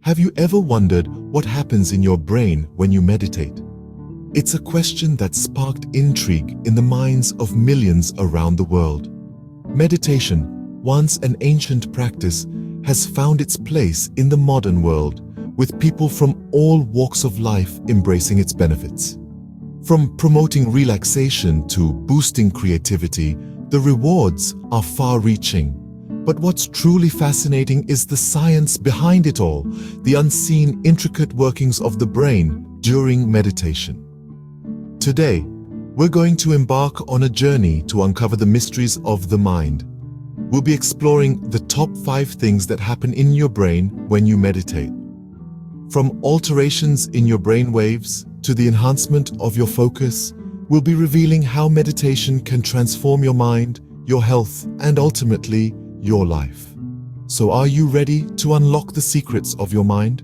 Have you ever wondered what happens in your brain when you meditate? It's a question that sparked intrigue in the minds of millions around the world. Meditation, once an ancient practice, has found its place in the modern world, with people from all walks of life embracing its benefits. From promoting relaxation to boosting creativity, the rewards are far-reaching. But what's truly fascinating is the science behind it all, the unseen, intricate workings of the brain during meditation. Today, we're going to embark on a journey to uncover the mysteries of the mind. We'll be exploring the top 5 things that happen in your brain when you meditate. From alterations in your brain waves to the enhancement of your focus, we'll be revealing how meditation can transform your mind, your health, and ultimately, your life. So are you ready to unlock the secrets of your mind?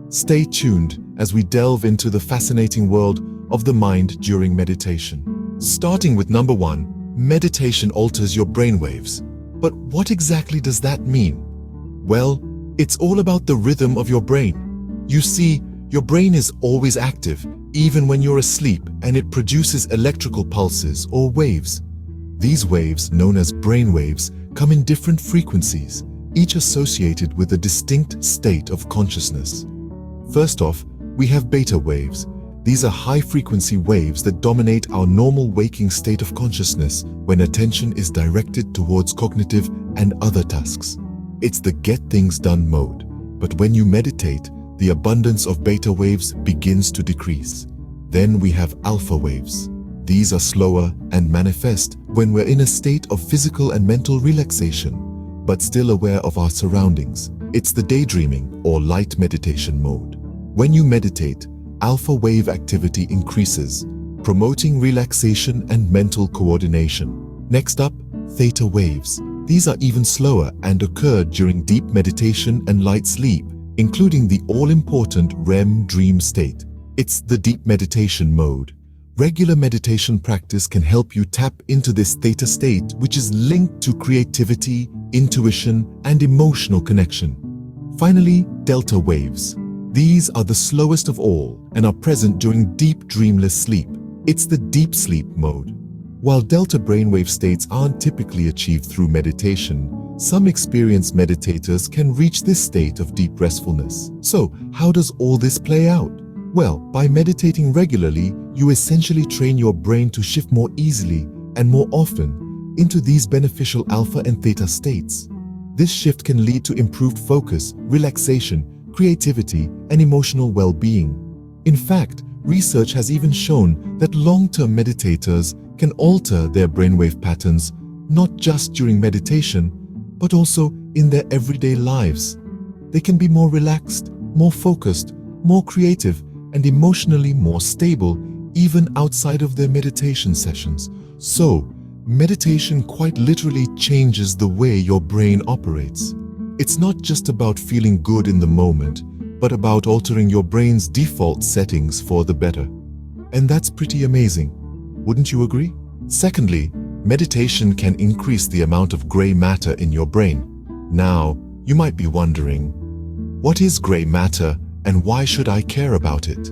Stay tuned as we delve into the fascinating world of the mind during meditation. Starting with number 1, meditation alters your brainwaves. But what exactly does that mean? Well, it's all about the rhythm of your brain. You see, your brain is always active, even when you're asleep, and it produces electrical pulses or waves. These waves, known as brainwaves, come in different frequencies, each associated with a distinct state of consciousness. First off, we have beta waves. These are high-frequency waves that dominate our normal waking state of consciousness when attention is directed towards cognitive and other tasks. It's the get things done mode. But when you meditate, the abundance of beta waves begins to decrease. Then we have alpha waves. These are slower and manifest when we're in a state of physical and mental relaxation, but still aware of our surroundings. It's the daydreaming or light meditation mode. When you meditate, alpha wave activity increases, promoting relaxation and mental coordination. Next up, theta waves. These are even slower and occur during deep meditation and light sleep, including the all-important REM dream state. It's the deep meditation mode. Regular meditation practice can help you tap into this theta state, which is linked to creativity, intuition, and emotional connection. Finally, delta waves. These are the slowest of all and are present during deep dreamless sleep. It's the deep sleep mode. While delta brainwave states aren't typically achieved through meditation, some experienced meditators can reach this state of deep restfulness. So, how does all this play out? Well, by meditating regularly, you essentially train your brain to shift more easily and more often into these beneficial alpha and theta states. This shift can lead to improved focus, relaxation, creativity, and emotional well-being. In fact, research has even shown that long-term meditators can alter their brainwave patterns not just during meditation, but also in their everyday lives. They can be more relaxed, more focused, more creative, and emotionally more stable even outside of their meditation sessions. So, meditation quite literally changes the way your brain operates. It's not just about feeling good in the moment, but about altering your brain's default settings for the better. And that's pretty amazing, wouldn't you agree? Secondly, meditation can increase the amount of gray matter in your brain. Now, you might be wondering, what is gray matter and why should I care about it?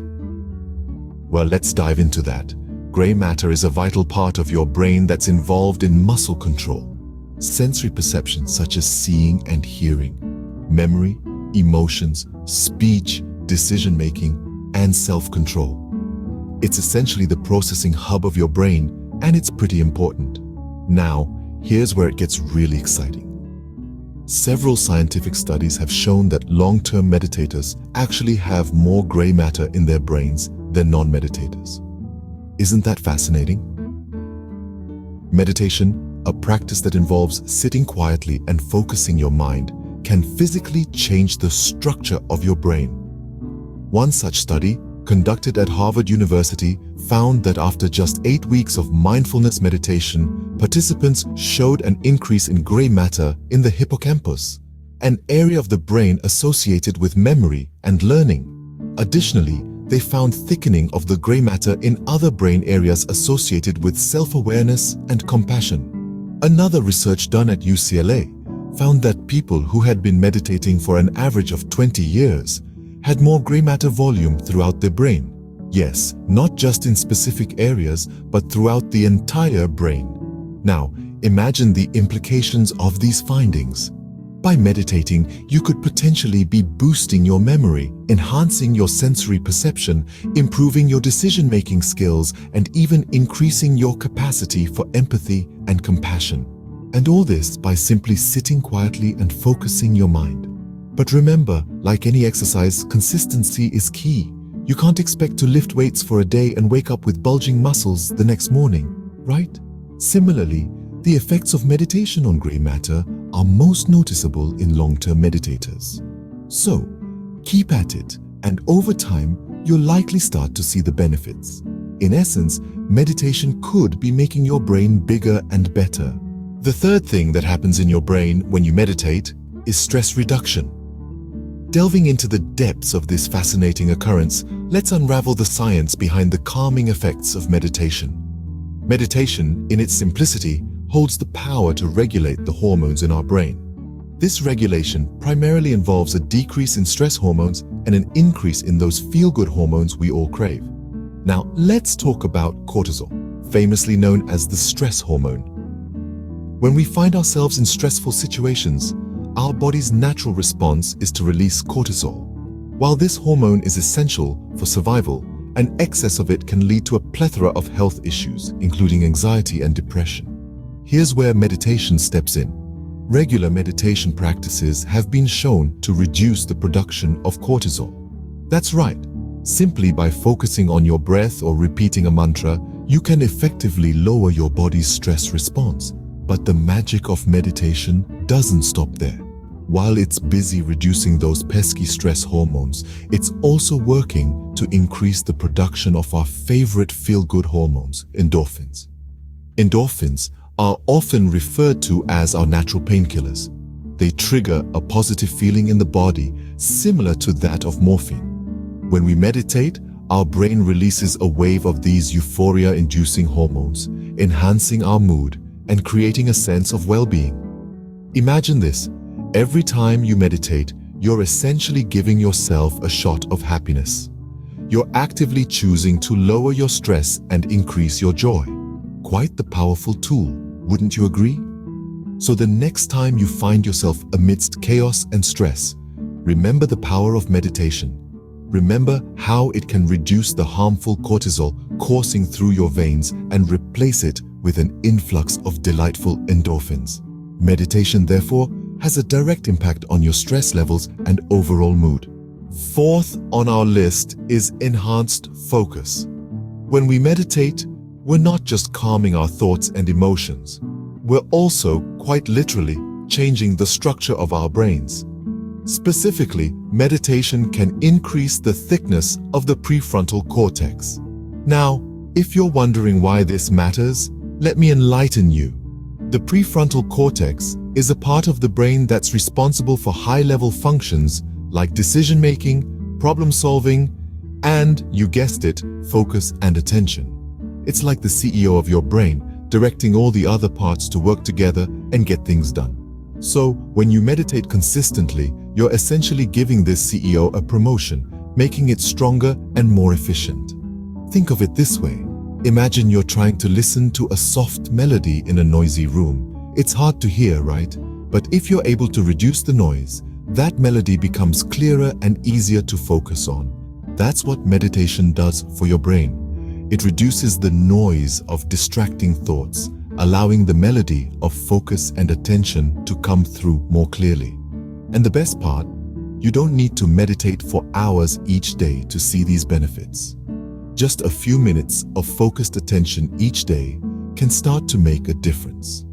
Well, let's dive into that. Gray matter is a vital part of your brain that's involved in muscle control, sensory perception such as seeing and hearing, memory, emotions, speech, decision-making, and self-control. It's essentially the processing hub of your brain, and it's pretty important. Now, here's where it gets really exciting. Several scientific studies have shown that long-term meditators actually have more gray matter in their brains than non-meditators. Isn't that fascinating? Meditation, a practice that involves sitting quietly and focusing your mind, can physically change the structure of your brain. One such study, conducted at Harvard University, found that after just 8 weeks of mindfulness meditation, participants showed an increase in gray matter in the hippocampus, an area of the brain associated with memory and learning. Additionally, they found thickening of the gray matter in other brain areas associated with self-awareness and compassion. Another research done at UCLA found that people who had been meditating for an average of 20 years had more gray matter volume throughout their brain. Yes, not just in specific areas, but throughout the entire brain. Now, imagine the implications of these findings. By meditating, you could potentially be boosting your memory, enhancing your sensory perception, improving your decision-making skills, and even increasing your capacity for empathy and compassion. And all this by simply sitting quietly and focusing your mind. But remember, like any exercise, consistency is key. You can't expect to lift weights for a day and wake up with bulging muscles the next morning, right? Similarly, the effects of meditation on gray matter are most noticeable in long-term meditators. So, keep at it, and over time, you'll likely start to see the benefits. In essence, meditation could be making your brain bigger and better. The third thing that happens in your brain when you meditate is stress reduction. Delving into the depths of this fascinating occurrence, let's unravel the science behind the calming effects of meditation. Meditation, in its simplicity, holds the power to regulate the hormones in our brain. This regulation primarily involves a decrease in stress hormones and an increase in those feel-good hormones we all crave. Now, let's talk about cortisol, famously known as the stress hormone. When we find ourselves in stressful situations, our body's natural response is to release cortisol. While this hormone is essential for survival, an excess of it can lead to a plethora of health issues, including anxiety and depression. Here's where meditation steps in. Regular meditation practices have been shown to reduce the production of cortisol. That's right. Simply by focusing on your breath or repeating a mantra, you can effectively lower your body's stress response. But the magic of meditation doesn't stop there. While it's busy reducing those pesky stress hormones, it's also working to increase the production of our favorite feel-good hormones, endorphins. Endorphins are often referred to as our natural painkillers. They trigger a positive feeling in the body similar to that of morphine. When we meditate, our brain releases a wave of these euphoria-inducing hormones, enhancing our mood and creating a sense of well-being. Imagine this. Every time you meditate, you're essentially giving yourself a shot of happiness. You're actively choosing to lower your stress and increase your joy. Quite the powerful tool, wouldn't you agree? So the next time you find yourself amidst chaos and stress, remember the power of meditation. Remember how it can reduce the harmful cortisol coursing through your veins and replace it with an influx of delightful endorphins. Meditation, therefore, has a direct impact on your stress levels and overall mood. Fourth on our list is enhanced focus. When we meditate, we're not just calming our thoughts and emotions. We're also, quite literally, changing the structure of our brains. Specifically, meditation can increase the thickness of the prefrontal cortex. Now, if you're wondering why this matters, let me enlighten you. The prefrontal cortex is a part of the brain that's responsible for high-level functions like decision-making, problem-solving, and, you guessed it, focus and attention. It's like the CEO of your brain, directing all the other parts to work together and get things done. So, when you meditate consistently, you're essentially giving this CEO a promotion, making it stronger and more efficient. Think of it this way. Imagine you're trying to listen to a soft melody in a noisy room. It's hard to hear, right? But if you're able to reduce the noise, that melody becomes clearer and easier to focus on. That's what meditation does for your brain. It reduces the noise of distracting thoughts, allowing the melody of focus and attention to come through more clearly. And the best part, you don't need to meditate for hours each day to see these benefits. Just a few minutes of focused attention each day can start to make a difference.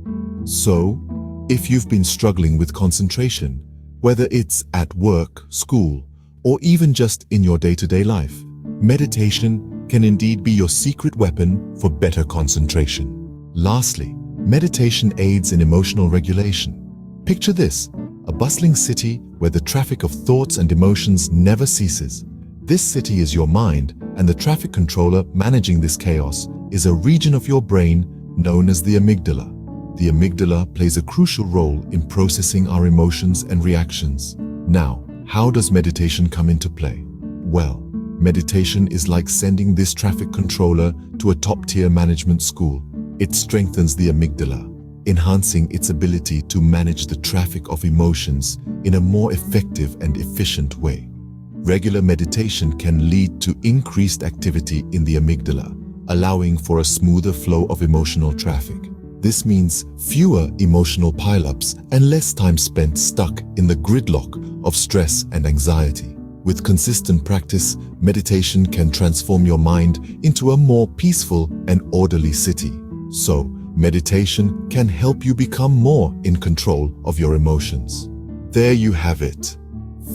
So, if you've been struggling with concentration, whether it's at work, school, or even just in your day-to-day life, meditation can indeed be your secret weapon for better concentration. Lastly, meditation aids in emotional regulation. Picture this, a bustling city where the traffic of thoughts and emotions never ceases. This city is your mind, and the traffic controller managing this chaos is a region of your brain known as the amygdala. the amygdala plays a crucial role in processing our emotions and reactions. Now, how does meditation come into play? Well, meditation is like sending this traffic controller to a top-tier management school. It strengthens the amygdala, enhancing its ability to manage the traffic of emotions in a more effective and efficient way. Regular meditation can lead to increased activity in the amygdala, allowing for a smoother flow of emotional traffic. This means fewer emotional pileups and less time spent stuck in the gridlock of stress and anxiety. With consistent practice, meditation can transform your mind into a more peaceful and orderly city. So, meditation can help you become more in control of your emotions. There you have it.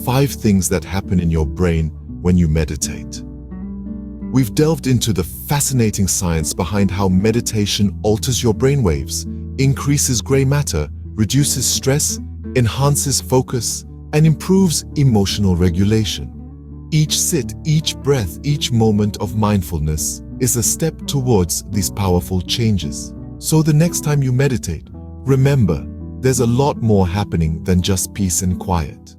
5 things that happen in your brain when you meditate. We've delved into the fascinating science behind how meditation alters your brainwaves, increases gray matter, reduces stress, enhances focus, and improves emotional regulation. Each sit, each breath, each moment of mindfulness is a step towards these powerful changes. So the next time you meditate, remember, there's a lot more happening than just peace and quiet.